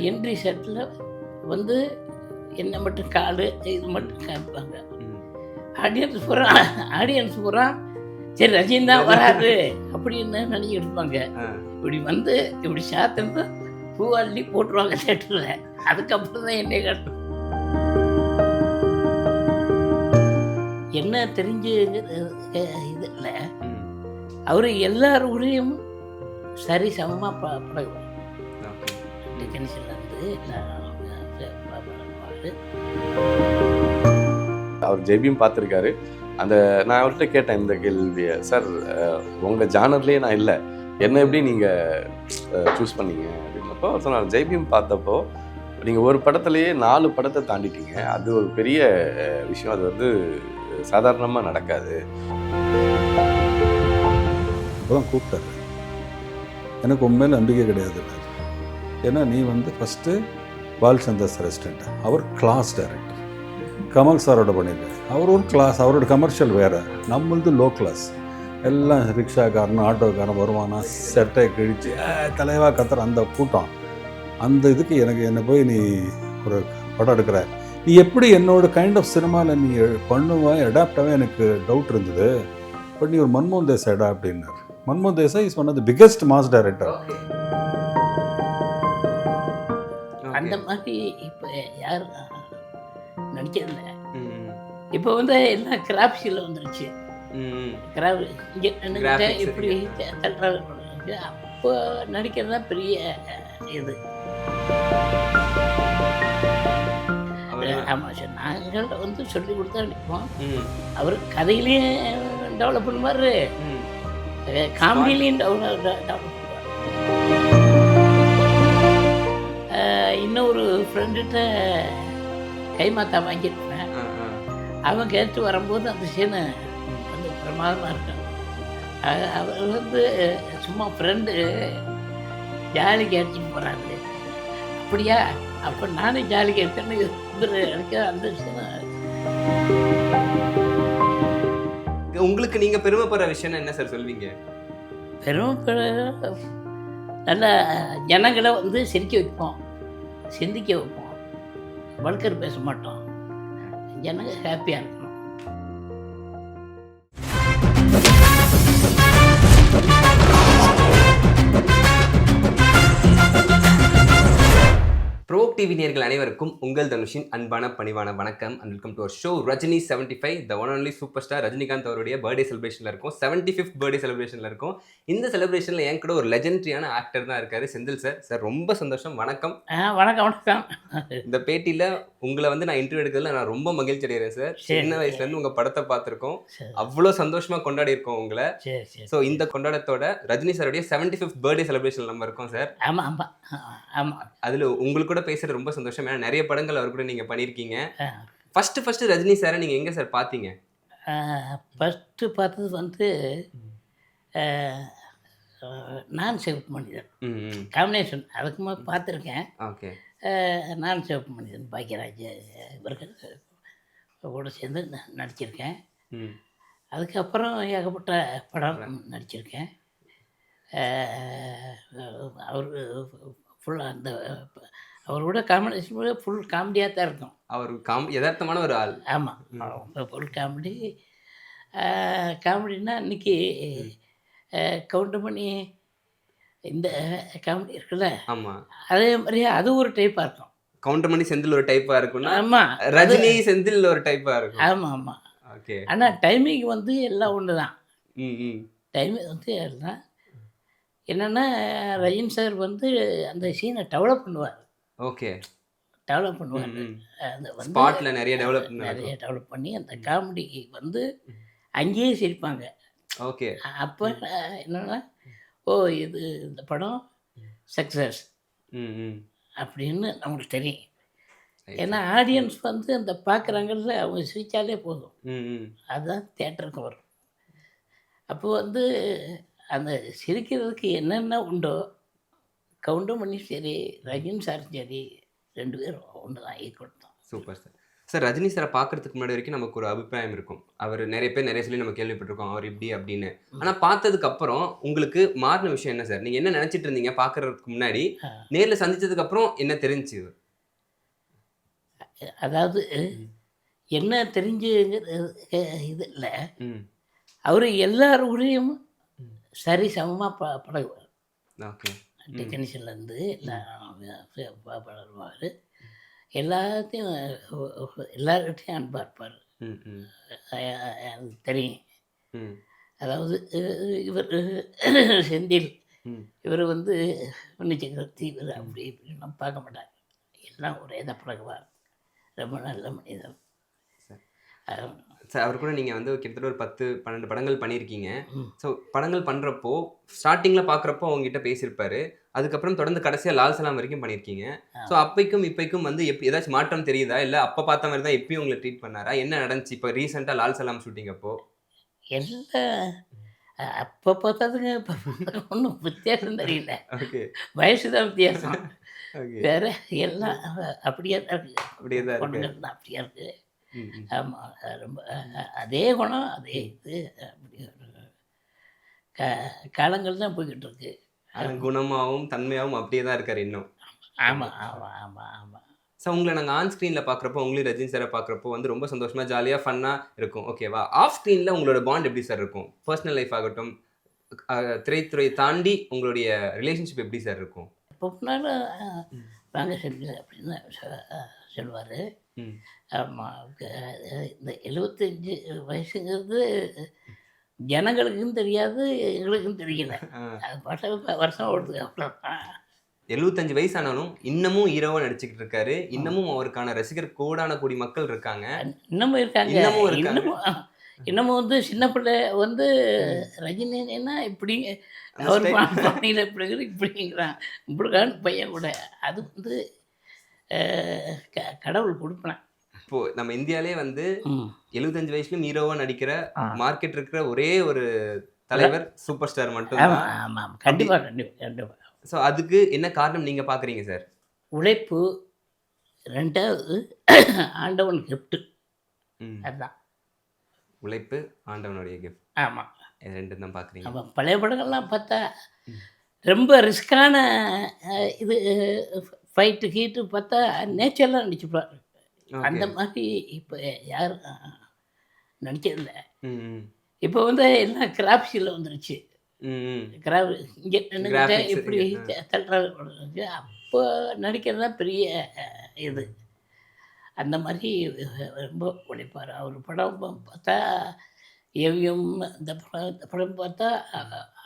Entry settle வந்து என்ன மட்டும் காலு இது மட்டும் காமிப்பாங்க. ஆடியன்ஸ் பூரா சரி ரஜினி தான் வராது அப்படின்னு நினைச்சிட்டு இருப்பாங்க. இப்படி வந்து இப்படி சாத்திருந்து பூவாள்ளி போட்டுருவாங்க தேட்டரில். அதுக்கப்புறம் தான் என்னை காட்டும். என்ன தெரிஞ்சு இது இல்லை, அவர் எல்லாரோடையும் சரி சமமாக பழகுவார். டெக்னீஷியன்லேருந்து அவர் ஜெய்பியும் பார்த்துருக்காரு. நான் அவர்கிட்ட கேட்டேன் இந்த கேள்வியை, சார் உங்கள் ஜானர்லேயே நான் இல்லை, என்ன எப்படி நீங்கள் சூஸ் பண்ணீங்க அப்படின்னப்போ அவர் சொன்னார், ஜெய்பியும் பார்த்தப்போ நீங்கள் ஒரு படத்துலேயே 4 படத்தை தாண்டிட்டீங்க, அது ஒரு பெரிய விஷயம், அது வந்து சாதாரணமாக நடக்காது. இப்போதான் கூப்பிட்டாரு, எனக்கு உண்மையில நம்பிக்கை கிடையாது. ஏன்னா நீ வந்து ஃபஸ்ட்டு பால்சந்தர்ஸ் ரெஸ்டண்ட், அவர் கிளாஸ் டைரக்டர். கமல் சாரோட பண்ணியிருக்காரு, அவர் ஒரு கிளாஸ், அவரோட கமர்ஷியல் வேறு, நம்மளது லோ கிளாஸ். எல்லாம் ரிக்ஷாக்காரன் ஆட்டோக்காரன் வருவானா, செட்டை கிழிச்சு தலைவாக கத்துற அந்த கூட்டம். அந்த இதுக்கு என்னை போய் நீ ஒரு படம் எடுக்கிற, நீ எப்படி என்னோட கைண்ட் ஆஃப் சினிமாவில் நீ பண்ணுவேன் அடாப்டாகவே எனக்கு டவுட் இருந்தது. பட் நீ ஒரு மன்மோகன் தேசாய்டா அப்படின்னார். மன்மோகன் Desai is one of the biggest mass director. அந்த மாதிரி இப்போ யார் நடிக்கிறதில்ல. இப்போ வந்து எல்லாம் கிராஃப்ட்ஸில் வந்துருச்சு. இப்படி அப்போ நடிக்கிறது தான் பெரிய இது. ஆமாம் சார், நாங்கள் வந்து சொல்லி கொடுத்தா நடிப்போம். அவர் கதையிலையும் டெவலப் பண்ணுவார், காமெடியிலையும் டெவலப் பண்ணுவார். இன்னொரு ஃப்ரெண்டுகிட்ட கைமாத்தா வாங்கியிருப்பேன். அவன் கேட்டு வரும்போது அந்த சீனை வந்து பிரமாதமாக இருக்கும். அவர் வந்து சும்மா ஃப்ரெண்டு ஜாலிக்கு அடிச்சுட்டு போகிறாரு. அப்படியா, அப்போ நானும் ஜாலிக்கு எடுத்தேன்னு எனக்கு அந்த சீனை. உங்களுக்கு நீங்கள் பெருமைப்படுற விஷயம் என்ன சார் சொல்வீங்க? பெருமைப்பட நல்ல ஜனங்களை வந்து சிரிக்க வைப்போம், சிந்திக்க வைப்போம், வழக்கர் பேச மாட்டோம், ஜனங்க ஹாப்பியாக இருக்கணும். ப்ரோ டிவி நேயர்கள் அனைவருக்கும் உங்கள் தனுஷின் அன்பான பணிவான வணக்கம் and welcome to our show Rajini 75, the one only super star Rajinikanth அவருடைய பர்த்டே செலிப்ரேஷனில் இருக்கும். 75th பர்த்டே செலிப்ரேஷனில் இருக்கும். இந்த செலிப்ரேஷனில் என் கூட ஒரு லெஜெண்டரியான ஆக்டர் தான் இருக்காரு, செந்தில் சார். சார் ரொம்ப சந்தோஷம், வணக்கம். வணக்கம். இந்த பேட்டியில் உங்களை வந்து நான் இன்டர்வியூ எடுக்கிறதுல நான் ரொம்ப மகிழ்ச்சி அடைகிறேன் சார். சின்ன வயசுலேருந்து உங்கள் படத்தை பார்த்துருக்கோம், அவ்வளோ சந்தோஷமாக கொண்டாடி இருக்கோம் உங்களை. ஸோ இந்த கொண்டாடத்தோட ரஜினி சாருடைய 75th பர்த்டே செலிப்ரேஷன் நம்ம இருக்கோம் சார். ஆமாம். அதில் உங்களுக்கு கூட பேசுறது ரொம்ப சந்தோஷம். ஏன்னா நிறைய படங்கள் அவர் கூட நீங்கள் பண்ணியிருக்கீங்க. ஃபர்ஸ்ட் ரஜினி சாரை நீங்கள் எங்கே சார் பார்த்தீங்க? ஃபஸ்ட்டு பார்த்தது வந்து நான் சிவப்பு மனிதன் காம்பினேஷன். அதுக்கு மேலே பார்த்துருக்கேன். ஓகே. நான் சிவப்பு மனிதன் பாக்கியராஜ் இவர்கள் கூட சேர்ந்து நடிச்சிருக்கேன். அதுக்கப்புறம் ஏகப்பட்ட படம் நடிச்சிருக்கேன். அவர் ஃபுல்லாக அந்த அவரோட காமெடிஷன் ஃபுல் காமெடியாக தான் இருக்கும். அவர் யதார்த்தமான ஒரு ஆள். ஆமாம், ஃபுல் காமெடின்னா இன்றைக்கி கவுண்டமணி இந்த காமெடி இருக்குல்ல, ஆமாம், அதே மாதிரி அது ஒரு டைப்பாக இருக்கும். கவுண்டமணி செந்தில் ஒரு டைப்பாக இருக்கும்னா, ஆமாம், ரஜினி செந்தில் ஒரு டைப்பாக இருக்கும். ஆமாம். ஓகே. ஆனால் டைமிங் வந்து எல்லாம் ஒன்று தான். டைமிங் வந்து எல்லாம் என்னென்னா, ரஜினி சார் வந்து அந்த சீனை டெவலப் பண்ணுவார். ஓகே. டெவலப் பண்ணுவார். அந்த வந்து ஸ்பாட்டில் நிறைய டெவலப் பண்ணி அந்த காமெடிக்கு வந்து அங்கேயே சிரிப்பாங்க. ஓகே. அப்போ என்னென்னா, ஓ இது இந்த படம் சக்ஸஸ் அப்படின்னு நம்மளுக்கு தெரியும். ஏன்னா ஆடியன்ஸ் வந்து அந்த பார்க்குறாங்கல்ல, அவங்க சிரித்தாலே போதும், அதுதான் தியேட்டருக்கு வரும். அப்போ வந்து அந்த சிரிக்கிறதுக்கு என்னென்ன உண்டோ, கவுண்டமணி சரி, ரஜினி சார் சரி, 2 பேரும் ஒன்று தான், ஈக்குவல் தான். Super sir. சார் ரஜினி சாரை பார்க்கறதுக்கு முன்னாடி வரைக்கும் நமக்கு ஒரு அபிப்பிராயம் இருக்கும். அவர் நிறைய பேர் நிறைய சொல்லி நம்ம கேள்விப்பட்டிருக்கோம். அவர் இப்படி அப்படின்னு. ஆனா பார்த்ததுக்கு அப்புறம் உங்களுக்கு மாறின விஷயம் என்ன சார்? நீங்க என்ன நினைச்சிட்டு இருந்தீங்க பார்க்கறதுக்கு முன்னாடி? நேர்ல சந்திச்சதுக்கு அப்புறம் என்ன தெரிஞ்சுச்சு? அதாவது என்ன தெரிஞ்சுங்கிறது இது இல்லை. அவர் எல்லாரோடையும் சரி சமமாக பழகுவார். ஓகே. டெக்னீஷியன்லேருந்து எல்லாம் பழகுவார். எல்லாத்தையும் எல்லார்கிட்டையும் அன்பாக இருப்பார். எனக்கு தெரியும். அதாவது இவர் செந்தில் இவர் வந்து சக்கரவர்த்தி இவர் அப்படி இப்படின்னு பார்க்க மாட்டார். எல்லாம் ஒரே தான் பழகுவார். ரொம்ப நல்ல மனிதன். சார் அவர் கூட நீங்கள் வந்து கிட்டத்தட்ட ஒரு 10-12 படங்கள் பண்ணியிருக்கீங்க. ஸோ படங்கள் பண்ணுறப்போ ஸ்டார்டிங்கில் பார்க்குறப்போ அவங்ககிட்ட பேசியிருப்பாரு. அதுக்கப்புறம் தொடர்ந்து கடைசியாக லால் சலாம் வரைக்கும் பண்ணியிருக்கீங்க. ஸோ அப்பைக்கும் இப்பைக்கும் வந்து எப்படி ஏதாச்சும் மாற்றம் தெரியுதா? இல்லை அப்போ பார்த்த மாதிரி தான் எப்பயும் உங்களை ட்ரீட் பண்ணாரா? என்ன நடந்துச்சு இப்போ ரீசெண்டாக லால் சலாம் ஷூட்டிங் அப்போ? எல்லாம் அப்போ பார்த்ததுங்க இப்போ ஒன்றும் வித்தியாசம் தெரியல. ஓகே. வயசு தான் வித்தியாசம். ஓகே. வேற எல்லாம் அப்படியே தான் இருக்குது. அப்படியே தான் இருக்கு. குணங்கள் தான் அப்படியே இருக்குது. ஆமாம், ரொம்ப அதே குணம் அதே இது அப்படி காலங்கள் தான் போய்கிட்டு இருக்கு. குணமாகவும் தன்மையாகவும் அப்படியே தான் இருக்காரு இன்னும். ஆமாம் ஆமாம் ஆமாம் ஆமாம். ஸோ உங்களை நாங்கள் ஆன் ஸ்க்ரீனில் பார்க்குறப்போ உங்களையும் ரஜினி சாரை பார்க்குறப்போ வந்து ரொம்ப சந்தோஷமாக ஜாலியாக ஃபன்னாக இருக்கும். ஓகேவா? ஆஃப் ஸ்க்ரீனில் உங்களோட பாண்ட் எப்படி சார் இருக்கும்? பர்சனல் லைஃப் ஆகட்டும், திரைத்துறையை தாண்டி உங்களுடைய ரிலேஷன்ஷிப் எப்படி சார் இருக்கும்? இப்போ முன்னாலும் வாங்க செஞ்சு அப்படின்னு சொல்லுவார். ஆமாம், இந்த 75 வயசுங்கிறது ஜனங்களுக்கும் தெரியாது, எங்களுக்கும் தெரியல. அது பாட்டு வருஷம் ஓடுது அவ்வளோதான். 75 வயசானாலும் இன்னமும் ஹீரோவாக நடிச்சுக்கிட்டு இருக்காரு. இன்னமும் அவருக்கான ரசிகர் கோடான கோடி மக்கள் இருக்காங்க. இன்னமும் இருக்காங்க. இன்னமும் இருக்காங்க. இன்னமும் வந்து சின்ன பிள்ளை வந்து ரஜினின்னா இப்படி அவர் பாணியில் இப்படிங்கிற இப்படிங்கிறான் இப்படிக்கான பையன் கூட அது வந்து கடவுள் கொடுப்பேன். இப்போ நம்ம இந்தியாவிலே வந்து 75 வயசுலயும் ஹீரோவாக நடிக்கிற மார்க்கெட் இருக்கிற ஒரே ஒரு தலைவர் சூப்பர் ஸ்டார் மட்டும்தான். ஆமாம், கண்டிப்பாக கண்டிப்பாக கண்டிப்பாக. ஸோ அதுக்கு என்ன காரணம் நீங்கள் பார்க்குறீங்க சார்? உழைப்பு, ரெண்டாவது ஆண்டவன் கிஃப்ட்டு. அதுதான் உழைப்பு, ஆண்டவனுடைய கிஃப்ட். ஆமாம், இது ரெண்டும் தான் பார்க்குறீங்க. ஆமாம். பழைய படங்கள்லாம் பார்த்தா ரொம்ப ரிஸ்கான இது ஃபைட்டு கீட்டு பார்த்தா நேச்சர்லாம் நடிச்சுப்பார். அந்த மாதிரி இப்போ யாரும் நடிச்சதில்லை. இப்போ வந்து எல்லாம் கிராஃப்ஸில் வந்துருச்சு. கிராஃப் இங்கே நின்றுக்கிட்ட இப்படி தட்டுறது. அப்போ நடிக்கிறது தான் பெரிய இது. அந்த மாதிரி ரொம்ப உழைப்பார். அவர் படம் பார்த்தா எவ்வியம் இந்த படம் பார்த்தா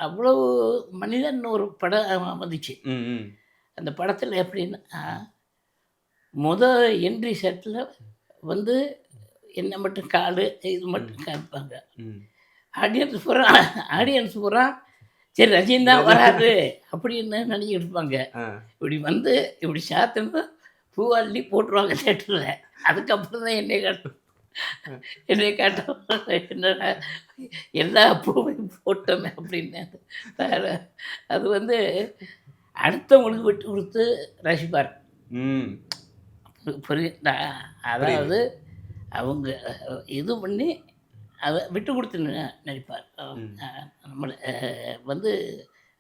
அவ்வளவு மனிதன் ஒரு படம் வந்துச்சு. அந்த படத்தில் எப்படின்னா என்ட்ரி செட்டில் வந்து என்ன மட்டும் காடு இது மட்டும் காமிப்பாங்க. ஆடியன்ஸ் பூரா சரி ரஜினி தான் வராது அப்படின்னு நினச்சிக்கிட்டு இருப்பாங்க. இப்படி வந்து இப்படி சாத்தினா பூவாள்ளி போட்டுருவாங்க தேட்டரில். அதுக்கப்புறம் தான் என்னை காட்டும் என்னடா எல்லா பூவையும் போட்டோமே அப்படின்னு. அது வந்து அடுத்தவங்களுக்கு விட்டு கொடுத்து ரசிப்பார். புரியுதா? அதாவது அவங்க இது பண்ணி அதை விட்டு கொடுத்து நடிப்பார். நம்மளை வந்து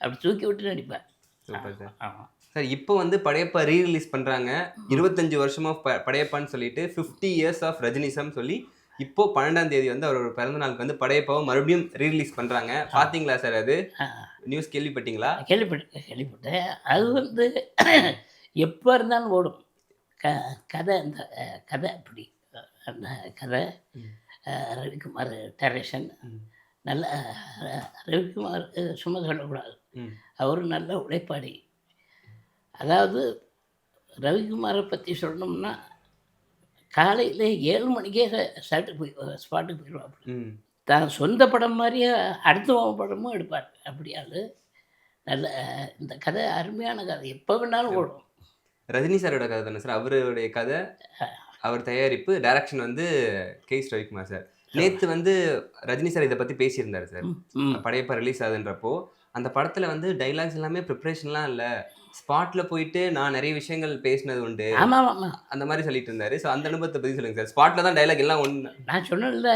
அப்படி தூக்கி விட்டு நடிப்பார். Super sir. ஆமாம் சார். இப்போ வந்து படையப்பா ரீரிலீஸ் பண்ணுறாங்க. 25 வருஷமாக படையப்பான்னு சொல்லிட்டு 50 இயர்ஸ் ஆஃப் ரஜினிசம் சொல்லி இப்போ 12ஆம் தேதி வந்து அவரோட பிறந்த நாளுக்கு வந்து படையப்பாவை மறுபடியும் ரீரிலீஸ் பண்ணுறாங்க. பார்த்தீங்களா சார்? அது நியூஸ் கேள்விப்பட்டீங்களா? கேள்விப்பட்டேன். அது வந்து எப்போ இருந்தாலும் ஓடும் கதை. அந்த கதை அப்படி அந்த கதை ரவிக்குமார் டேரக்ஷன். நல்ல ரவிக்குமார் சும்மா சொல்லக்கூடாது, அவர் நல்ல உழைப்பாளி. அதாவது ரவிக்குமாரை பற்றி சொல்லணும்னா காலையில் 7 மணிக்கே ஸ்பாட்டுக்கு போயிடுவார். தான் சொந்த படம் மாதிரியே அடுத்த படமும் எடுப்பார். அப்படியால் நல்ல இந்த கதை அருமையான கதை, எப்போ வேணாலும் ஓடும். ரஜினி சாரோட கதை தானே சார்? அவருடைய கதை, அவர் தயாரிப்பு, டைரக்ஷன் வந்து கேஎஸ் ரவிக்குமார் சார். நேற்று வந்து ரஜினி சார் இதை பற்றி பேசியிருந்தார் சார். படையப்பா ரிலீஸ் ஆகுதுன்றப்போ அந்த படத்துல வந்து டைலாக்ஸ் எல்லாமே ப்ரிப்பரேஷன்லாம் இல்ல, ஸ்பாட்ல போயிட்டு நான் நிறைய விஷயங்கள் பேசினது உண்டு ஆமாம் ஆமாம். அந்த மாதிரி சொல்லிட்டு இருந்தாரு. ஸோ அந்த அனுபவத்தை பத்தி சொல்லுங்க சார். ஸ்பாட்ல தான் டைலாக் எல்லாம் ஒன்று. நான் சொன்னேன்ல,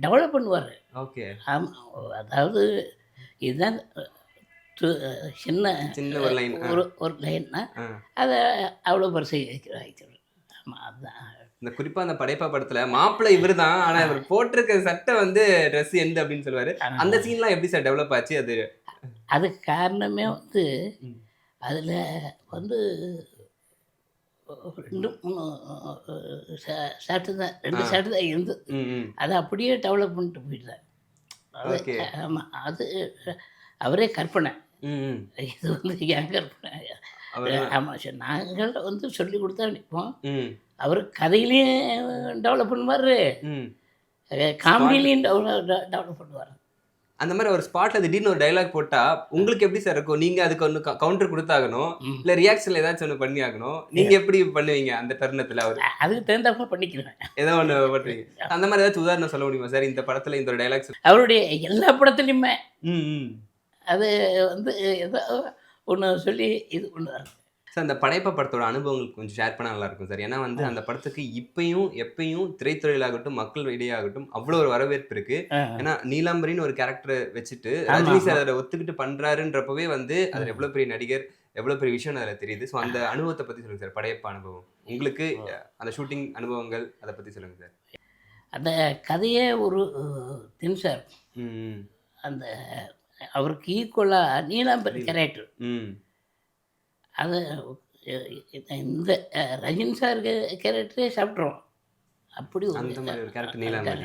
டெவலப் பண்ணுவார். ஓகே. ஆமாம். அதாவது இதுதான் சின்ன சின்ன ஒரு லைன். ஒரு லைன்னா அதை அவ்வளோ பெருசு வைக்கிறது. ஆமாம், அதுதான். இந்த குறிப்பா அந்த படைப்பா படத்துல மாப்பிள்ளை இவர் தான், ஆனா இவர் போட்டிருக்க சட்டை வந்து ட்ரெஸ் எந்த அப்படின்னு சொல்லுவாரு. அந்த சீன்லாம் எப்படி சார் டெவலப் ஆச்சு? அது அதுக்கு காரணமே வந்து அதில் வந்து 2 3 ஷாட்டு தான், 2 ஷாட்டு தான் இருந்தது. அதை அப்படியே டெவலப் பண்ணிட்டு போயிட்டார். அது ஆமாம், அது அவரே கற்பனை. இது வந்து என் கற்பனை. ஆமாம் சார், நாங்கள் வந்து சொல்லி கொடுத்தா நிற்போம். அவர் கதையிலையும் டெவலப் பண்ணுவார், காமெடியிலையும் டெவலப் பண்ணுவார். அந்த மாதிரி ஒரு ஸ்பாட்ல திடீர்னு ஒரு டைலாக் போட்டா உங்களுக்கு எப்படி சார் இருக்கும்? நீங்க அதுக்கு ஒன்று கவுண்டர் கொடுத்தாகணும், இல்ல ரியாக்ஷன்ல ஏதாச்சும் ஒன்று பண்ணி ஆகணும். நீங்க எப்படி பண்ணுவீங்க அந்த தருணத்துல? அவர் அதுக்கு தகுந்தாப்புல பண்ணிக்கிறேன், ஏதோ ஒன்று பண்ணுவீங்க. அந்த மாதிரி ஏதாச்சும் உதாரணம் சொல்ல முடியுமா சார்? இந்த படத்துல இந்த ஒரு டைலாக்ஸ் அவருடைய எல்லா படத்துலையுமே அது வந்து ஏதோ ஒன்று சொல்லி இது பண்ணுவார். சார் அந்த படைப்பா படத்தோட அனுபவங்களுக்கு கொஞ்சம் ஷேர் பண்ணால் நல்லா இருக்கும் சார். ஏன்னா வந்து அந்த படத்துக்கு இப்பயும் எப்பயும் திரைத்துறையிலாகட்டும் மக்கள் இடையாகட்டும் அவ்வளோ ஒரு வரவேற்பு இருக்கு. ஏன்னா நீலாம்பரின்னு ஒரு கேரக்டரை வச்சுட்டு ரஜினி சார் அதை ஒத்துக்கிட்டு பண்றாருன்றப்பவே வந்து அதில் எவ்வளோ பெரிய நடிகர், எவ்வளோ பெரிய விஷயம் அதில் தெரியுது. ஸோ அந்த அனுபவத்தை பற்றி சொல்லுங்க சார். படையப்பா அனுபவம் உங்களுக்கு, அந்த ஷூட்டிங் அனுபவங்கள் அதை பற்றி சொல்லுங்க சார். அந்த கதையே ஒரு தின்சார், அந்த அவருக்கு ஈக்குவலாக நீலாம்பரி கேரக்டர் அது இந்த ரஜினி சார் கேரக்டரே சாப்பிட்றோம். அப்படி ஒரு கேரக்டர்.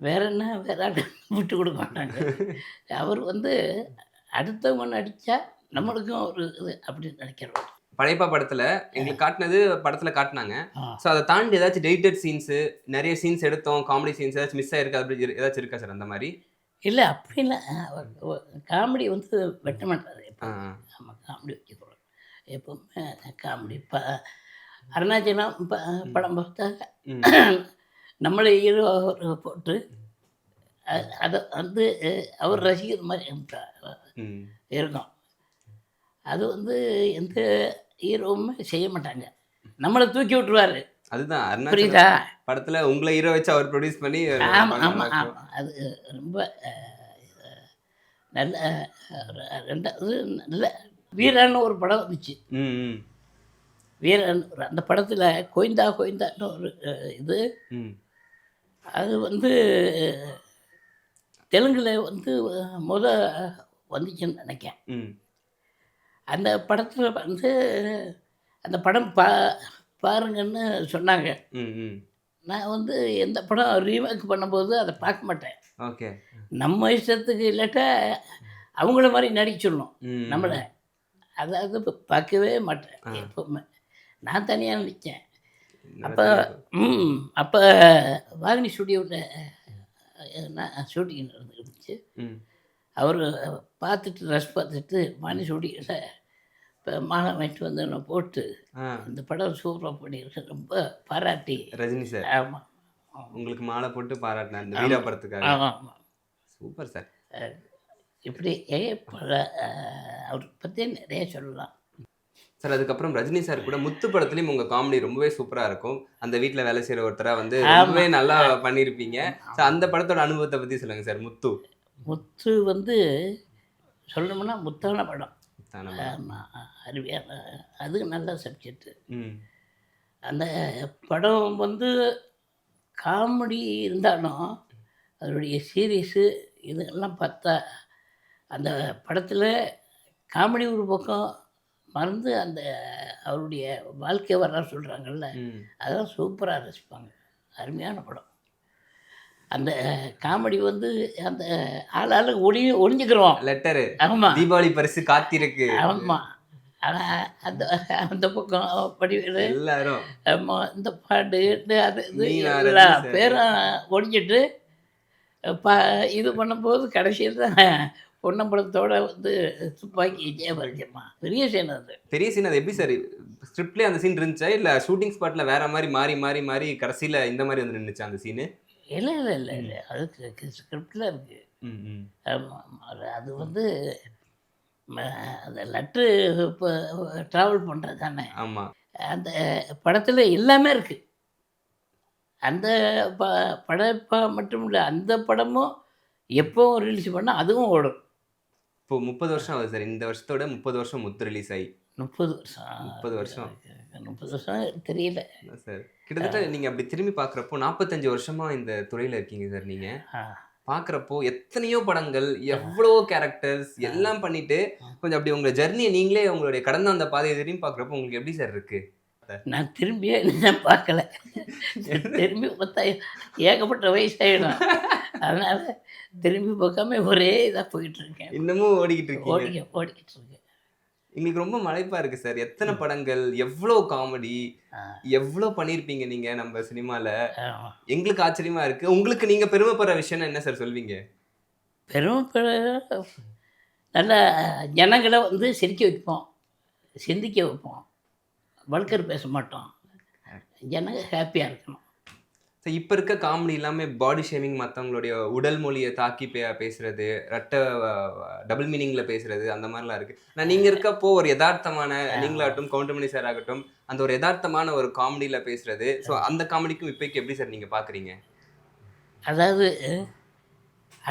வேற என்ன, வேற விட்டு கொடுக்க மாட்டாங்க. அவர் வந்து அடுத்தவங்க நடித்தா நம்மளுக்கும் ஒரு இது அப்படி நினைக்கிறோம். படைப்பா படத்துல எங்களுக்கு காட்டினது படத்துல காட்டினாங்க. ஸோ அதை தாண்டி ஏதாச்சும் டெலிட்டட் சீன்ஸு, நிறைய சீன்ஸ் எடுத்தோம், காமெடி சீன்ஸ் ஏதாச்சும் மிஸ் ஆயிருக்கு அப்படி ஏதாச்சும் இருக்கா சார்? அந்த மாதிரி இல்லை, அப்படிலாம் காமெடி வந்து வெட்ட மாட்டார். நம்ம காமெடி வைக்கிறோம் எப்பவுமே. காமெடி அருணாச்சலம் படம் பார்த்தாங்க, நம்மளை ஹீரோ போட்டு அதை வந்து அவர் ரசிக்கிற மாதிரி இருக்கும். அது வந்து எந்த ஹீரோவுமே செய்ய மாட்டாங்க, நம்மளை தூக்கி விட்டுருவாரு. அதுதான் புரியுதா? படத்துல உங்களை ஹீரோ வச்சு அவர் ப்ரொடியூஸ் பண்ணி. ஆமாம் ஆமாம் ஆமாம், அது ரொம்ப நல்ல. ரெண்டாவது நல்ல வீரன்னு ஒரு படம் வந்துச்சு. வீரன் அந்த படத்தில் கோயந்தான்னு ஒரு இது, அது வந்து தெலுங்கில் வந்து வந்துச்சுன்னு நினைக்கிறேன். அந்த படத்தில் வந்து அந்த படம் பாருங்கன்னு சொன்னாங்க. நான் வந்து எந்த படம் ரீமேக் பண்ணும்போது அதை பார்க்க மாட்டேன். ஓகே, நம்ம இஷ்டத்துக்கு இல்லாட்டா அவங்கள மாதிரி நடிச்சிடணும் நம்மளை, அதாவது பார்க்கவே மாட்டேன் எப்பவுமே. நான் தனியாக நடித்தேன். அப்போ வாகினி ஸ்டுடியோவில் நான் ஷூட்டிங் நடந்துருந்துச்சு. அவர் பார்த்துட்டு ட்ரெஸ் பார்த்துட்டு வாகினி ஸ்டுடியோவில் இப்போ மாலை வாங்கிட்டு வந்து நான் போட்டு இந்த படம் சூப்பராக பண்ணியிருக்கேன், ரொம்ப பாராட்டி ரஜினி சார். ஆமாம், உங்களுக்கு மாலை போட்டு பாராட்டினேன் இந்த வீரா படத்துக்காக. ஆமாம், சூப்பர் சார். இப்படி அவர் பற்றி நிறைய சொல்லலாம் சார். அதுக்கப்புறம் ரஜினி சார் கூட முத்து படத்துலையும் உங்கள் காமெடி ரொம்பவே சூப்பராக இருக்கும். அந்த வீட்டில் வேலை செய்கிற ஒருத்தராக வந்து ரொம்பவே நல்லா பண்ணியிருப்பீங்க. ஸோ அந்த படத்தோட அனுபவத்தை பற்றி சொல்லுங்கள் சார். முத்து வந்து சொல்லணும்னா முத்தான படம். அருமையான, அது நல்ல சப்ஜெக்டு. அந்த படம் வந்து காமெடி இருந்தாலும் அதனுடைய சீரியஸு இதெல்லாம் பார்த்தா அந்த படத்தில் காமெடி ஒரு பக்கம் மறந்து அந்த அவருடைய வாழ்க்கை வரலாறு சொல்கிறாங்கல்ல, அதெல்லாம் சூப்பராக ரசிப்பாங்க. அருமையான படம். அந்த காமெடி வந்து அந்த ஆளாளுக்கு ஒளிஞ்சுக்கிறோம். லெட்டரு, ஆமாம், தீபாவளி பரிசு காத்திருக்கு. ஆமாம், ஆனால் அந்த பக்கம் படிவேலு எல்லாரும் ஆமாம், இந்த பாட்டு அது இது பேரும் ஒழிஞ்சிட்டு இது பண்ணும்போது கடைசியில் தான் பொன்னம்பலத்தோட வந்து துப்பாக்கி ஜெயபரிஜம்மா பெரிய சீன். அது பெரிய சீன். அது எப்படி சார் ஸ்கிரிப்ட்லேயே அந்த சீன் இருந்துச்சா, இல்லை ஷூட்டிங் ஸ்பாட்டில் வேற மாதிரி மாறி கடைசியில் இந்த மாதிரி வந்து நின்றுச்சா அந்த சீனு? இல்லை, அதுக்கு ஸ்கிரிப்டில் இருக்குது. அது வந்து அந்த லெட்ரு இப்போ ட்ராவல் பண்ணுறது தானே. ஆமாம். அந்த படத்தில் எல்லாமே இருக்குது. அந்த படம் மட்டும் இல்லை, அந்த படமும் எப்போ ரிலீஸ் பண்ணால் அதுவும் ஓடும். இப்போ 30 வருஷம் ஆகுது சார். இந்த வருஷத்தோட 30 வருஷம் முத்து ரிலீஸ் ஆகி. 30 வருஷம் 30 வருஷம் 30 வருஷம் தெரியல சார். கிட்டத்தட்ட நீங்கள் அப்படி திரும்பி பார்க்குறப்போ 45 வருஷமாக இந்த துறையில் இருக்கீங்க சார். நீங்கள் பார்க்குறப்போ எத்தனையோ படங்கள், எவ்வளோ கேரக்டர்ஸ் எல்லாம் பண்ணிட்டு கொஞ்சம் அப்படி உங்கள் ஜர்னியை நீங்களே உங்களுடைய கடந்த அந்த பாதையை திரும்பி பார்க்குறப்போ உங்களுக்கு எப்படி சார் இருக்கு? நான் திரும்பியே நான் பார்க்கல. திரும்பி பார்த்தா ஏகப்பட்ட வயசாயிடும். அதனால் திரும்பி பார்க்காம ஒரே இதாக போயிட்டு இருக்கேன். இன்னமும் ஓடிக்கிட்டு இருக்கேன். ஓடிக்கிட்டு இருக்கேன். எங்களுக்கு ரொம்ப மலைப்பா இருக்கு சார். எத்தனை படங்கள், எவ்வளோ காமெடி, எவ்வளோ பண்ணியிருப்பீங்க நீங்க நம்ம சினிமால. எங்களுக்கு ஆச்சரியமா இருக்கு. உங்களுக்கு நீங்க பெருமைப்படுற விஷயம் என்ன சார் சொல்வீங்க? பெருமைப்படுற நல்ல ஜனங்களை வந்து சிரிக்க வைப்போம், சிந்திக்க வைப்போம், வல்கர் பேச மாட்டோம், ஜனங்க ஹாப்பியாக இருக்கணும். ஸோ இப்போ இருக்க காமெடி எல்லாமே பாடி ஷேமிங், மற்றவங்களுடைய உடல் மொழியை தாக்கி பேசுறது, டபுள் மீனிங்கில் பேசுறது, அந்த மாதிரிலாம் இருக்குது. நான் நீங்கள் இருக்கப்போ ஒரு யதார்த்தமான, நீங்களாகட்டும் கவுண்டமணி சார் ஆகட்டும், அந்த ஒரு யதார்த்தமான ஒரு காமெடியில் பேசுறது. ஸோ அந்த காமெடிக்கும் இப்போக்கு எப்படி சார் நீங்கள் பார்க்குறீங்க? அதாவது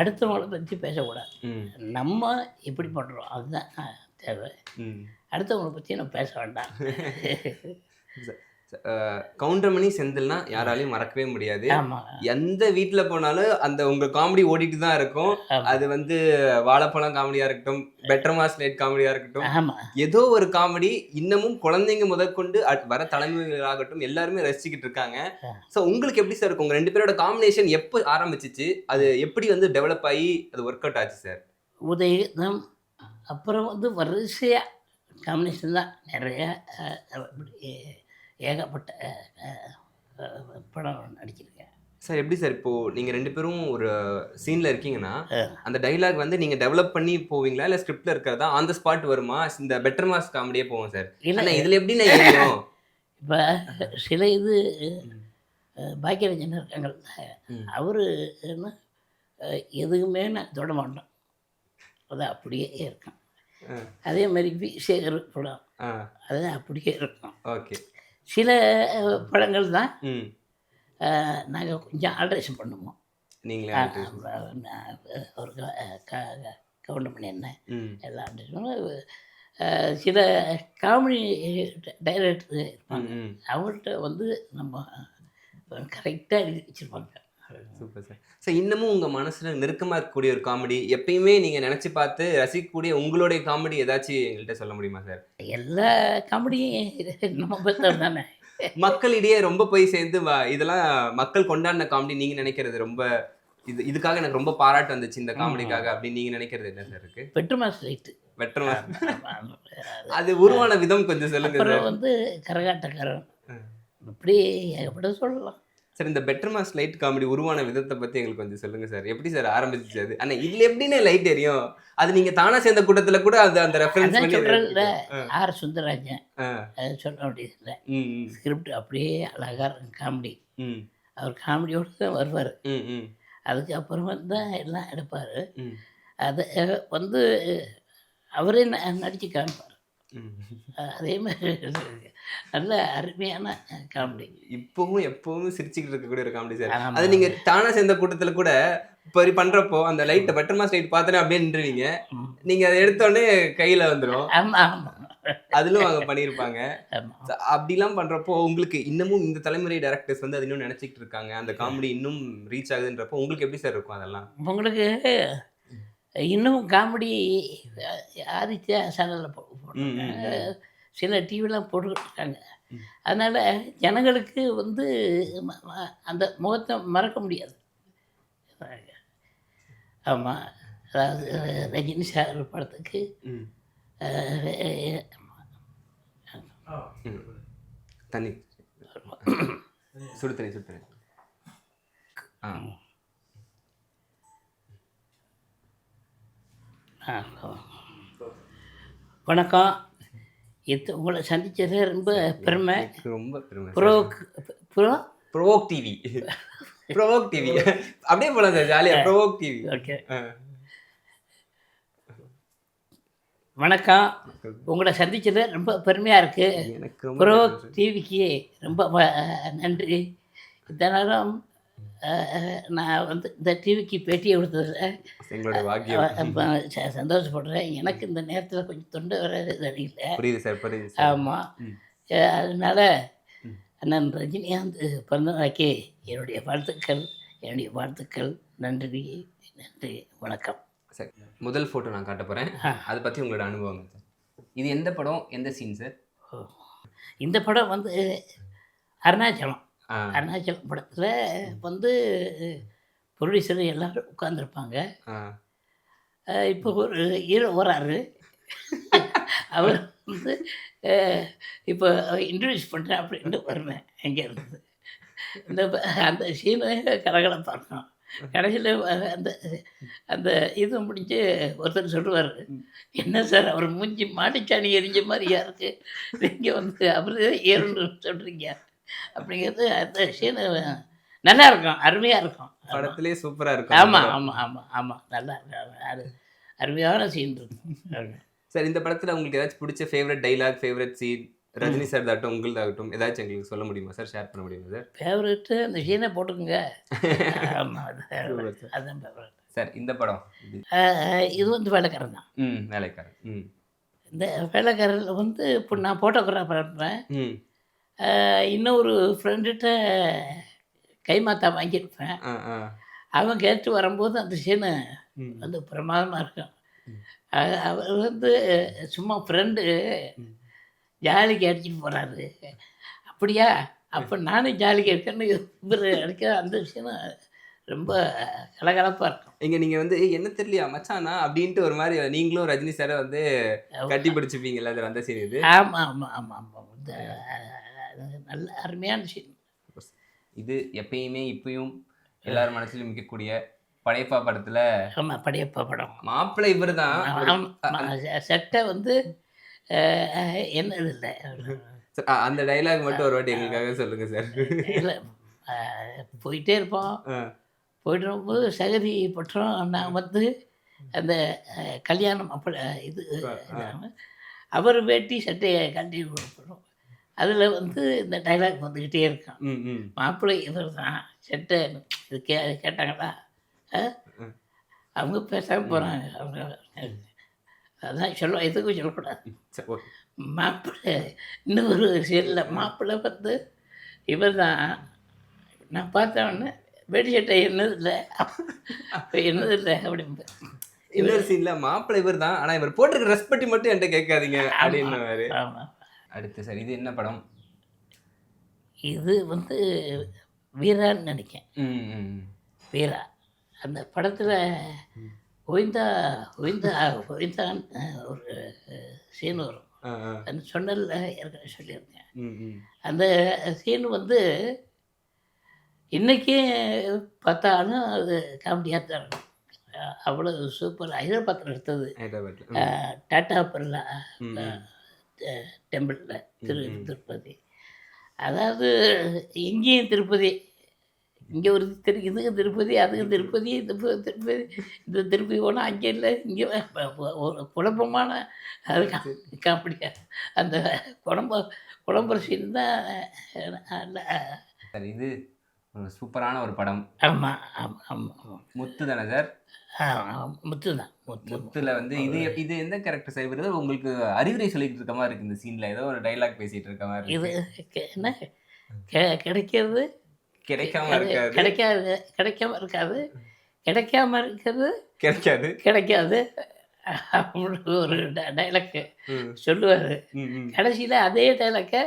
அடுத்தவங்களை பற்றி பேசக்கூடாது, நம்ம எப்படி பண்ணுறோம் அதுதான் தேவை. அடுத்தவங்களை பற்றி நம்ம பேச வேண்டாம். கவுண்டமணி செந்தில்னா யாராலையும் மறக்கவே முடியாது. எந்த வீட்டில் போனாலும் அந்த உங்கள் காமெடி ஓடிட்டு தான் இருக்கும். அது வந்து வாழைப்பழம் காமெடியாக இருக்கட்டும், பெட்டர் மாஸ் லைட் காமெடியாக இருக்கட்டும், ஏதோ ஒரு காமெடி இன்னமும் குழந்தைங்க முதற்கொண்டு வர தலைமுறைகளாகட்டும் எல்லாருமே ரசிச்சுக்கிட்டு இருக்காங்க. ஸோ உங்களுக்கு எப்படி சார் இருக்கும்? உங்கள் 2 பேரோட காம்பினேஷன் எப்போ ஆரம்பிச்சிச்சு? அது எப்படி வந்து டெவலப் ஆகி அது ஒர்க் அவுட் ஆச்சு சார்? உதயம் அப்புறம் வந்து வரிசையாக காம்பினேஷன் தான் நிறைய ஏகப்பட்ட படம் நடிச்சிருக்கேன் சார். எப்படி சார் இப்போது நீங்கள் 2 பேரும் ஒரு சீனில் இருக்கீங்கன்னா அந்த டைலாக் வந்து நீங்கள் டெவலப் பண்ணி போவீங்களா, இல்லை ஸ்கிரிப்டில் இருக்கிறதா ஆன் த ஸ்பாட் வருமா? இந்த பெட்டர் மாஸ் காமெடியே போவோம் சார். இல்லை இதில் எப்படி நான் ஏறியும் இப்போ சில இது பாக்கியரஞ்சன் இருக்காங்க, அவர் எதுவுமே நான் தொட மாட்டோம், அது அப்படியே இருக்கும். அதே மாதிரி வி சேகர் படம் அது அப்படியே இருக்கும். ஓகே. சில படங்கள் தான் நாங்கள் கொஞ்சம் ஆல்ட்ரேஷன் பண்ணுவோம். நீங்களே ஒரு கவுண்டமணி என்ன எல்லாம் ஆல்ட்ரேஷன். சில காமெடி டைரக்டர் இருப்பாங்க, அவர்கிட்ட வந்து நம்ம கரெக்டாக எழுதி வச்சுருப்பாங்க. Super sir. ஸோ இன்னமும் உங்கள் மனசில் நெருக்கமாக இருக்கக்கூடிய ஒரு காமெடி, எப்பயுமே நீங்கள் நினச்சி பார்த்து ரசிக்கக்கூடிய உங்களுடைய காமெடி ஏதாச்சும் எங்கள்கிட்ட சொல்ல முடியுமா சார்? எல்லா காமெடியும் நம்ம பார்த்தோம் தானே, மக்களிடையே ரொம்ப போய் சேர்ந்து இதெல்லாம் மக்கள் கொண்டாடின காமெடி நீங்கள் நினைக்கிறது ரொம்ப இதுக்காக எனக்கு ரொம்ப பாராட்டு வந்துச்சு இந்த காமெடிக்காக அப்படின்னு நீங்கள் நினைக்கிறது என்ன சார் இருக்கு? Better mass light. Better mass அது உருவான விதம் கொஞ்சம் சொல்லுங்க. அப்புறம் வந்து கரகாட்டக்காரன், இப்படி ஏகப்பட்ட சொல்லலாம் சார். இந்த பெட்டர் மாஸ் லைட் காமெடி உருவான விதத்தை பற்றி எங்களுக்கு கொஞ்சம் சொல்லுங்கள் சார். எப்படி சார் ஆரம்பிச்சிச்சு அது? ஆனால் இதில் எப்படின்னு லைட் எரியும்? அது நீங்கள் தானா சேர்ந்த கூட்டத்தில் கூட அந்த ரெஃபரன்ஸ் சொல்கிறதில்ல. ஆர் சுந்தரராஜன் சொல்ல வேண்டியதில்லை. ஸ்கிரிப்ட் அப்படியே அழகாக இருக்கும் காமெடி. அவர் காமெடியோடு தான் வருவார். அதுக்கப்புறம் தான் எல்லாம் எடுப்பார். அதை வந்து அவரே நடித்து காமிப்பார். அதே மாதிரி நல்ல அருமையான காமெடி. இப்பவும் எப்பவும் சிரிச்சுக்கிட்டு இருக்கக்கூடிய ஒரு காமெடி சார். அது நீங்க தானா சேர்ந்த கூட்டத்துல கூட இப்போ பண்றப்போ அந்த லைட்டை பெட்டர் மாஸ் லைட் பார்த்தோன்னே அப்படியே நின்றுவீங்க. நீங்க அதை எடுத்தோடனே கையில வந்துடும். அதிலும் அவங்க பண்ணியிருப்பாங்க. அப்படிலாம் பண்றப்போ உங்களுக்கு இன்னமும் இந்த தலைமுறை டைரக்டர்ஸ் வந்து அது இன்னும் நினைச்சிட்டு இருக்காங்க, அந்த காமெடி இன்னும் ரீச் ஆகுதுன்றப்போ உங்களுக்கு எப்படி சார் இருக்கும்? அதெல்லாம் உங்களுக்கு இன்னும் காமெடி ஆதித்யா சேனலில் போடுறாங்க, சில டிவிலாம் போட்டுக்கிட்டு இருக்காங்க. அதனால் ஜனங்களுக்கு வந்து அந்த முகத்தை மறக்க முடியாது. ஆமாம், அதாவது ரஜினி சார் படத்துக்கு தண்ணி சுடு தண்ணி வணக்கம். உங்களை சந்திச்சது ரொம்ப பெருமை. ப்ரோவோக் டிவி அப்படியே போலாம் சார், ஜாலியாக ப்ரோவோக் டிவி. ஓகே. வணக்கம். உங்களை சந்திச்சது ரொம்ப பெருமையாக இருக்குது. எனக்கு ரொம்ப ப்ரோ நன்றி சார். டிவிக்கு ரொம்ப நன்றி. இந்த நேரம் நான் வந்து இந்த டிவிக்கு பேட்டியை கொடுத்ததில் எங்களோட பாக்கியம். சந்தோஷப்படுறேன். எனக்கு இந்த நேரத்தில் கொஞ்சம் தொண்டை வர தெரியல. புரியுது சார், புரியுது சார். ஆமாம். ம். அதனால் ம். அண்ணன் ரஜினிகாந்த் பிறந்த நாளைக்கு என்னுடைய வாழ்த்துக்கள். நன்றி, வணக்கம். சார், முதல் ஃபோட்டோ நான் காட்ட போகிறேன். அதை பற்றி உங்களோட அனுபவம் சார். இது எந்த படம், எந்த சீன் சார்? இந்த படம் வந்து அருணாச்சலம் ஆ. அருணாச்சலம் படத்தில் வந்து ப்ரொடியூசர் எல்லோரும் உட்காந்துருப்பாங்க. ஆ. இப்போ ஒரு ஹீரோ வராரு. அவர் வந்து இப்போ இன்ட்ரடியூஸ் பண்ணுறேன் அப்படின்னு வருவேன் அங்கேருந்து. அந்த சீனு கலகலப்பாக இருக்கும். கடைசியில் அந்த அந்த இது முடிஞ்சு ஒருத்தர் சொல்லுவார், என்ன சார் அவர் மூஞ்சி மாட்டுச்சாணி எரிஞ்ச மாதிரியா இருக்குது, நீங்கள் வந்து அவர் ஏறுன்னு சொல்கிறீங்க அப்படிங்கிறது. அந்த சீனு நல்லா இருக்கும், அருமையாக இருக்கும். படத்திலே சூப்பராக இருக்கும். ஆமாம் நல்லா இருக்கும். அது அருமையான சீன் இருக்கும். சார், இந்த படத்தில் உங்களுக்கு ஏதாச்சும் பிடிச்ச favourite dialogue, favourite scene, Rajini sir தாகட்டும் உங்களுதாகட்டும் ஏதாச்சும் எங்களுக்கு சொல்ல முடியுமா சார்? ஷேர் பண்ண முடியுமா சார்? ஃபேவரெட்டு அந்த சீனை போட்டுக்குங்க. ஆமாம், அதுதான் ஃபேவரெட். சார், இந்த படம் இது வந்து வேலைக்காரன் தான். வேலைக்காரன். இந்த வேலைக்காரரில் வந்து இப்போ நான் ஃபோட்டோகிராஃபர் இருப்பேன். இன்னொரு ஃப்ரெண்டுகிட்ட கைமாத்தா வாங்கியிருப்பேன். அவன் கேட்டு வரும்போது அந்த சீனு வந்து பிரமாதமாக இருக்கும். அவர் வந்து சும்மா ஃப்ரெண்டு ஜாலிக்கு அடிச்சுட்டு போகிறாரு. அப்படியா, அப்போ நானும் ஜாலிக்கு இருக்கேன்னு இவர் அடிக்க. அந்த விஷயம் ரொம்ப கலகலப்பாக இருக்கும். நீங்கள் வந்து என்ன தெரியலையா மச்சானா அப்படின்ட்டு ஒரு மாதிரி நீங்களும் ரஜினி சாரை வந்து கட்டி பிடிச்சிப்பீங்களா சார் அந்த சீன்? இது ஆமாம். இந்த நல்ல அருமையான சீன். இது எப்பயுமே இப்பயும் எல்லாரும் மனசிலும் மிக்கக்கூடிய படையப்பா படத்தில். ஆமாம், படையப்பா படம். மாப்பிள்ளை இவர் தான். சட்டை வந்து என்னது இல்லை. அந்த டைலாக் மட்டும் ஒரு வாட்டி எங்களுக்காக சொல்லுங்க சார். இல்லை, போயிட்டே இருப்போம். போயிட்டு இருக்கும்போது சகதி பற்றம் நான் வந்து அந்த கல்யாணம் அப்படி இது அவர் வேட்டி சட்டையை கட்டி கொடுப்போம். அதில் வந்து இந்த டைலாக் வந்துக்கிட்டே இருக்கும். மாப்பிள்ளை இவர் தான் சட்டை இது கேட்டாங்களா, அவங்க பேசாமல் போகிறாங்க. அவங்க அதான் சொல்ல, எதுக்கும் சொல்லக்கூடாது. மாப்பிள்ளை இன்னொரு சீரில் மாப்பிள்ளை வந்து இவர் தான். நான் பார்த்தவொடனே வெடி சட்டை என்னதில்லை அப்படின்னு. இன்னொரு சீனில் மாப்பிள்ளை இவர் தான், ஆனால் இவர் போட்டிருக்க ட்ரெஸ் பற்றி மட்டும் என்கிட்ட கேட்காதீங்க அப்படின்னு. ஆமாம். அடுத்து சார், இது என்ன படம்? இது வந்து வீரான்னு நினைக்கிறேன். வீரா. அந்த படத்தில் ஒய்ந்தான்னு ஒரு சீன் வரும். அந்த சொன்னல ஏற்கனவே சொல்லியிருக்கேன். அந்த சீன் வந்து இன்றைக்கி பார்த்தாலும் அது காமெடியாக தான் இருக்கும். அவ்வளோ சூப்பர். ஹைதராபாத்தில் எடுத்தது. டாட்டா பிர்லா டெம்பிளில் திருப்பதி. அதாவது எங்கேயும் திருப்பதி, இங்கே ஒரு இதுக்கு திருப்பதி, அதுக்கு திருப்பதி, இந்த திருப்பதி போனால் அங்கே இல்லை, இங்கே ஒரு குழப்பமான அது காமெடியாக. அந்த குழம்புற சீன் தான் நல்ல. இது சூப்பரான ஒரு படம். ஆமாம். முத்து தானே சார்? முத்து தான். முத்துல வந்து இது எந்த கேரக்டர் செய்வது உங்களுக்கு அறிவுரை சொல்லிட்டு இருக்க மாதிரி இருக்கு. இந்த சீன்ல ஏதோ ஒரு டைலாக் பேசிட்டு இருக்க மாதிரி. இது என்ன கிடைக்கிறது கிடைக்காம இருக்காது, கிடைக்காது அப்படின்னு ஒரு டைலாக்கு சொல்லுவார். கடைசியில் அதே டைலாக்கை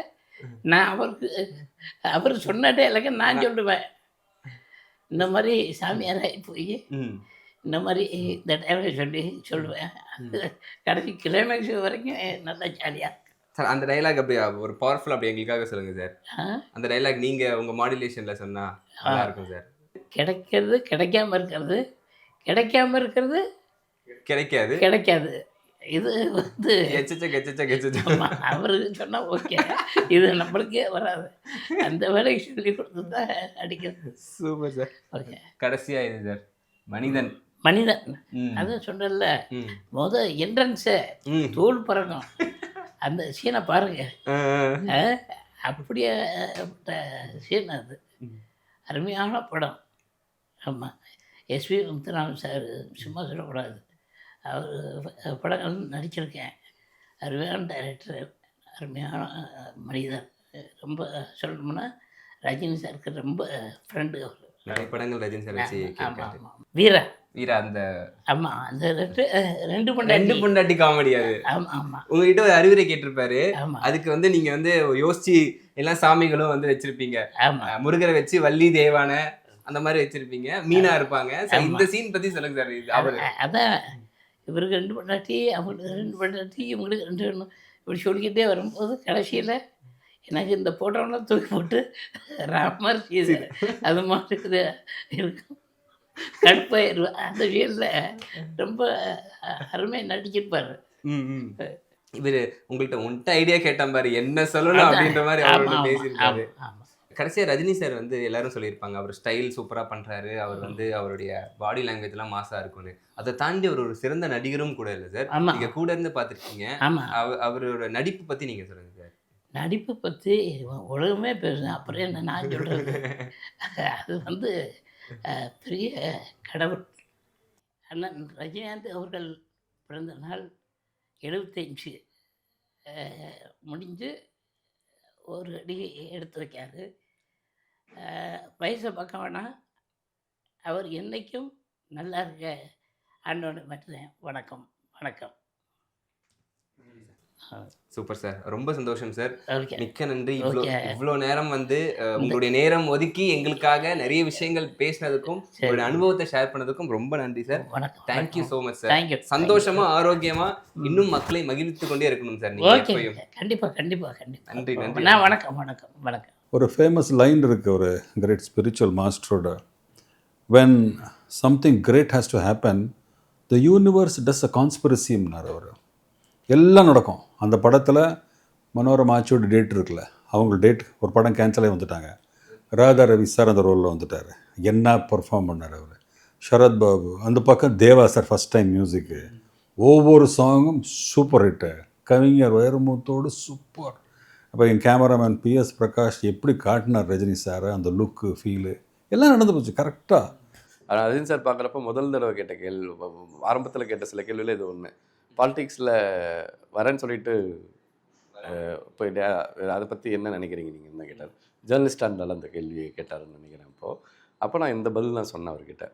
நான் அவர் சொன்ன டைலாக்கை நான் சொல்லுவேன். இந்த மாதிரி சாமியாராகி போய் இந்த மாதிரி இந்த டைலாக்கை சொல்லுவேன். கடைசி கிளைமேக்ஸ் வரைக்கும் நல்லா ஜாலியாக. சார், அந்த டைலாக் அப்படி ஒரு பவர்ஃபுல் அப்படி எங்களுக்காக சொல்லுங்கள் சார். அந்த டைலாக் நீங்கள் உங்கள் மாடுலேஷனில் சொன்னால் நல்லா இருக்கும் சார். கிடைக்கிறது கிடைக்காம இருக்கிறது கிடைக்காது. இது வந்து அவருக்கு சொன்னால் ஓகே, இது நம்மளுக்கே வராது. அந்த வேலைக்கு சொல்லி கொடுத்து தான் அடிக்கிறது. Super sir. ஓகே, கடைசியாக இது சார், மனிதன் ம். அதான் சொன்னல ம். என்ட்ரன்ஸை ம். தோல் பறக்கும் அந்த சீனை பாருங்க. ஆ, ஆ. அப்படியே சீன் அது. ம். அருமையான படம். ஆமாம். எஸ்பி முத்துராமன் சார் சும்மா சொல்லக்கூடாது. அவர் படங்கள் நடிச்சிருக்கேன். அருமையான டைரக்டர், அருமையான மனிதர். ரொம்ப சொல்லணும்னா ரஜினி சாருக்கு ரொம்ப ஃப்ரெண்டு அவர். நிறைய படங்கள் ரஜினி சார் வச்சு ஆமாம் கேட்காரு. ஆமாம். வீரா. வீரா அந்த ஆமாம். அந்த ரெண்டு ரெண்டு பொண்டாட்டி. பொண்டாட்டி காமெடி அது. ஆமாம் ஆமாம் உங்ககிட்ட ஒரு அறிவுரை கேட்டிருப்பாரு. ஆமாம் அதுக்கு வந்து நீங்க வந்து யோசிச்சு எல்லா சாமிகளும் வந்து வச்சிருப்பீங்க. ஆமாம். முருகரை வச்சு வள்ளி தேவான அந்த மாதிரி வச்சிருப்பீங்க. மீனா இருப்பாங்க. சார், ஆமா. இந்த சீன் பத்தி சொல்லுங்க சார். இது அவரு அதான் இவருக்கு 2 பொண்டாட்டி, அவங்களுக்கு 2 பொண்டாட்டி, இவங்களுக்கு 2 இப்படி சொல்லிக்கிட்டே வரும்போது கடைசியில் எனக்கு இந்த போட்டோலாம் தூக்கி போட்டு ராமர் சீதை அது மாதிரி இது இருக்கும். கடுப்பாயிருவேன். அந்த ஃபீல்டில் ரொம்ப அருமையாக நடிச்சிருப்பார். இவரு உங்கள்கிட்ட ஐடியா கேட்டான் பாரு, என்ன சொல்லணும் அப்படின்ற மாதிரி அவரோட பேசியிருக்காரு. ஆமாம். கடைசியா ரஜினி சார் வந்து எல்லாரும் சொல்லியிருப்பாங்க, அவர் ஸ்டைல் சூப்பரா பண்றாரு, அவர் வந்து அவருடைய பாடி லாங்குவேஜ் எல்லாம் மாசா இருக்கும்னு. அதை தாண்டி அவர் ஒரு சிறந்த நடிகரும் கூட இல்லை சார். ஆமாம் நீங்க கூட இருந்து பார்த்துருக்கீங்க. ஆமாம். அவரோட நடிப்பு பத்தி நீங்க சொல்லுங்க சார். நடிப்பு பற்றி உலகமே பேசுவேன். அப்புறம் என்ன நான் சொல்கிறது? அது வந்து பெரிய கடவுள். அண்ணன் ரஜினிகாந்த் அவர்கள் பிறந்த நாள் 75 முடிஞ்சு ஒரு அடி எடுத்து வைக்காரு. வயசை பார்க்க வேணாம். அவர் என்றைக்கும் நல்லா இருக்க ஆண்டோட மட்டும். வணக்கம் வணக்கம். சூப்பர் சார், ரொம்ப சந்தோஷம் சார். ஓகே மிக்க நன்றி. ஓகே. இவ்வளோ நேரம் வந்து உங்களுடைய நேரம் ஒதுக்கி எங்களுக்காக நிறைய விஷயங்கள் பேசினதுக்கும் உங்களுடைய அனுபவத்தை ஷேர் பண்ணதுக்கும் ரொம்ப நன்றி சார். வணக்கம். Thank you so much sir. Thank you. சந்தோஷமா ஆரோக்கியமா இன்னும் மக்களை மகிழ்வித்துக் கொண்டே இருக்கணும் சார். நீங்க ஓகே. எப்பயும். கண்டிப்பாக கண்டிப்பாக கண்டிப்பாக. நன்றி நன்றி. நான் வணக்கம் வணக்கம் வணக்கம். ஒரு ஃபேமஸ் லைன் இருக்குது ஒரு கிரேட் ஸ்பிரிச்சுவல் மாஸ்டரோட, when something great has to happen, the universe does a conspiracy-ன்னார் அவர். எல்லாம் நடக்கும். அந்த படத்தில் மனோரமா ஆச்சியோட டேட் இருக்குல்ல, அவங்க டேட் ஒரு படம் கேன்சல் ஆகி வந்துட்டாங்க. ராதா ரவி சார் அந்த ரோலில் வந்துட்டார். என்ன பெர்ஃபார்ம் பண்ணார் அவர். சரத் பாபு அந்த பக்கம், தேவா சார் ஃபஸ்ட் டைம் மியூசிக்கு, ஒவ்வொரு சாங்கும் சூப்பர் ஹிட்டு. கவிஞர் வைரமுத்தோடு சூப்பர். அப்போ என் கேமராமேன் பிஎஸ் பிரகாஷ் எப்படி காட்டினார் ரஜினி சாரை, அந்த லுக்கு ஃபீலு எல்லாம் நடந்து போச்சு கரெக்டாக. ஆனால் ரஜினி சார் பார்க்குறப்ப முதல் தடவை கேட்ட கேள்வி, ஆரம்பத்தில் கேட்ட சில கேள்வியில் இது ஒன்று. பாலிடிக்ஸில் வரேன்னு சொல்லிட்டு போயிட்டு அதை பற்றி என்ன நினைக்கிறீங்க நீங்கள் என்ன கேட்டார். ஜேர்னலிஸ்டாக இருந்தாலும் அந்த கேள்வியை கேட்டாருன்னு நினைக்கிறேன். அப்போ நான் இந்த பதில் நான் சொன்னேன் அவர்கிட்ட.